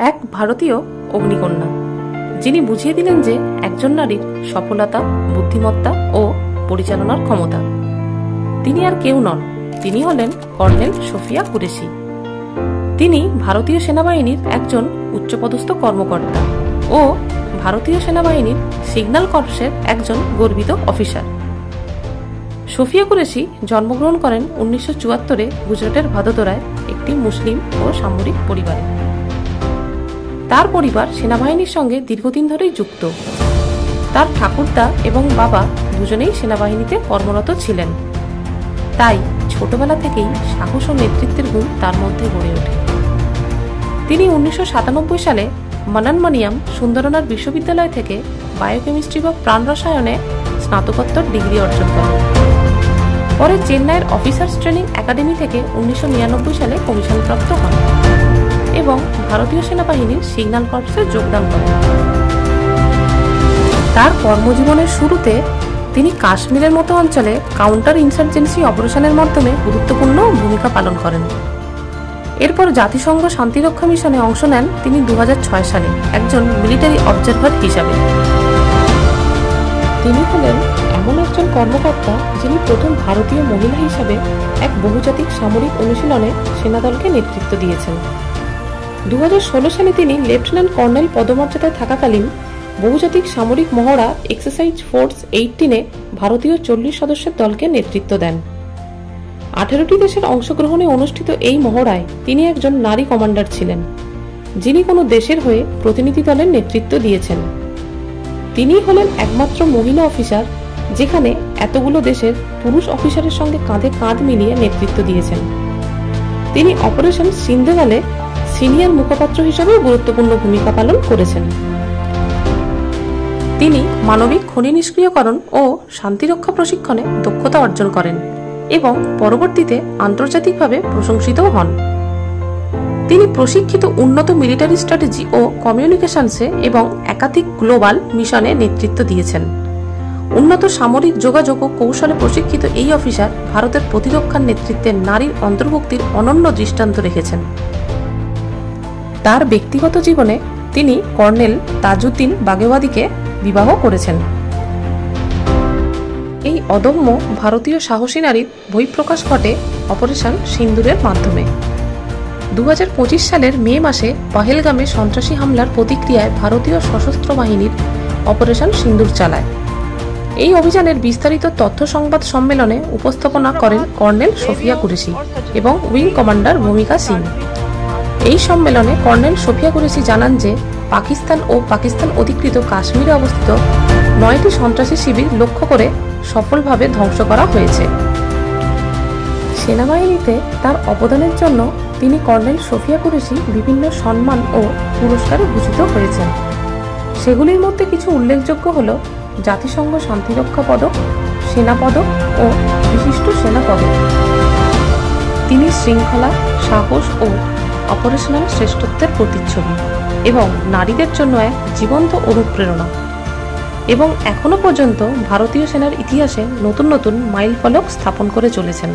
এক ভারতীয় অগ্নিকন্যা, যিনি বুঝিয়ে দিলেন যে একজন নারীর সফলতা, বুদ্ধিমত্তা ও পরিচালনার ক্ষমতা। তিনি আর কেউ নন, তিনি হলেন কর্নেল সোফিয়া কুরেশি। তিনি ভারতীয় সেনাবাহিনীর একজন উচ্চপদস্থ কর্মকর্তা ও ভারতীয় সেনাবাহিনীর সিগন্যাল কর্পসের একজন গর্বিত অফিসার। সোফিয়া কুরেশি জন্মগ্রহণ করেন 1974-এ গুজরাটের ভাদোদরায় একটি মুসলিম ও সামরিক পরিবারে। তার পরিবার সেনাবাহিনীর সঙ্গে দীর্ঘদিন ধরেই যুক্ত। তার ঠাকুরদা এবং বাবা দুজনেই সেনাবাহিনীতে কর্মরত ছিলেন, তাই ছোটবেলা থেকেই সাহস ও নেতৃত্বের গুণ তার মধ্যে গড়ে ওঠে। তিনি 1997 সালে মননমনিয়াম সুন্দরনাথ বিশ্ববিদ্যালয় থেকে বায়োকেমিস্ট্রি বা প্রাণ রসায়নে স্নাতকোত্তর ডিগ্রি অর্জন করেন। পরে চেন্নাইয়ের অফিসার্স ট্রেনিং একাডেমি থেকে 1999 সালে কমিশনপ্রাপ্ত হন এবং ভারতীয় সেনাবাহিনীর সিগন্যাল কর্পসে যোগদান করেন। তার কর্মজীবনের শুরুতে তিনি কাশ্মীরের মতো অঞ্চলে কাউন্টার ইনসার্জেন্সি অপারেশনের মাধ্যমে গুরুত্বপূর্ণ ভূমিকা পালন করেন। এরপর জাতিসংঘ শান্তিরক্ষা মিশনে অংশ নেন তিনি 2006 সালে একজন মিলিটারি অবজারভার হিসাবে। তিনি হলেন এমন একজন কর্মকর্তা যিনি প্রথম ভারতীয় মহিলা হিসাবে এক বহুজাতিক সামরিক অনুশীলনে সেনাদলকে নেতৃত্ব দিয়েছেন। 2016 সালে তিনি লেফটেন্যান্ট কর্নেল পদমর্যাদায় থাকাকালীন বহুজাতিক সামরিক মহড়া এক্সারসাইজ ফোর্স 18-এ ভারতীয় 40 সদস্যের দলকে নেতৃত্ব দেন। 18টি দেশের অংশগ্রহণে অনুষ্ঠিত এই মহড়ায় তিনি একজন নারী কমান্ডার ছিলেন, যিনি কোনো দেশের হয়ে প্রতিনিধি দলের নেতৃত্ব দিয়েছেন। তিনি হলেন একমাত্র মহিলা অফিসার যেখানে এতগুলো দেশের পুরুষ অফিসারের সঙ্গে কাঁধে কাঁধ মিলিয়ে নেতৃত্ব দিয়েছেন। তিনি অপারেশন সিন্ধেগালে সিনিয়র মুখপাত্র হিসেবে গুরুত্বপূর্ণ ভূমিকা পালন করেছেন। তিনি মানবিক খনি নিষ্ক্রিয়করণ ও শান্তিরক্ষা প্রশিক্ষণে দক্ষতা অর্জন করেন এবং পরবর্তীতে আন্তর্জাতিকভাবে প্রশংসিতও হন। তিনি প্রশিক্ষিত উন্নত মিলিটারি স্ট্র্যাটেজি ও কমিউনিকেশনসে এবং একাধিক গ্লোবাল মিশনে নেতৃত্ব দিয়েছেন। উন্নত সামরিক যোগাযোগ ও কৌশলে প্রশিক্ষিত এই অফিসার ভারতের প্রতিরক্ষার নেতৃত্বে নারীর অন্তর্ভুক্তির অনন্য দৃষ্টান্ত রেখেছেন। তার ব্যক্তিগত জীবনে তিনি কর্নেল তাজউদ্দিন বাগেওয়াদিকে বিবাহ করেছেন। এই অদম্য ভারতীয় সাহসী নারীর বহিঃপ্রকাশ ঘটে অপারেশন সিন্দুরের মাধ্যমে। 2025 সালের মে মাসে পহেলগামে সন্ত্রাসী হামলার প্রতিক্রিয়ায় ভারতীয় সশস্ত্র বাহিনীর অপারেশন সিন্দুর চালায়। এই অভিযানের বিস্তারিত তথ্য সংবাদ সম্মেলনে উপস্থাপনা করেন কর্নেল সোফিয়া কুরেশি এবং উইং কমান্ডার ভূমিকা সিং। এই সম্মেলনে কর্নেল সোফিয়া কুরেশি জানান যে পাকিস্তান ও পাকিস্তান অধিকৃত কাশ্মীরে অবস্থিত 9টি সন্ত্রাসী শিবির লক্ষ্য করে সফলভাবে ধ্বংস করা হয়েছে। সেনাবাহিনীতে তার অবদানের জন্য তিনি কর্নেল সোফিয়া কুরেশি বিভিন্ন সম্মান ও পুরস্কারে ভূষিত হয়েছেন। সেগুলির মধ্যে কিছু উল্লেখযোগ্য হল জাতিসংঘ শান্তিরক্ষা পদক, সেনা পদক ও বিশিষ্ট সেনা পদক। তিনি শৃঙ্খলা, সাহস ও অপারেশনাল শ্রেষ্ঠত্বের প্রতিচ্ছবি এবং নারীদের জন্য এক জীবন্ত অনুপ্রেরণা, এবং এখনো পর্যন্ত ভারতীয় সেনার ইতিহাসে নতুন নতুন মাইলফলক স্থাপন করে চলেছেন।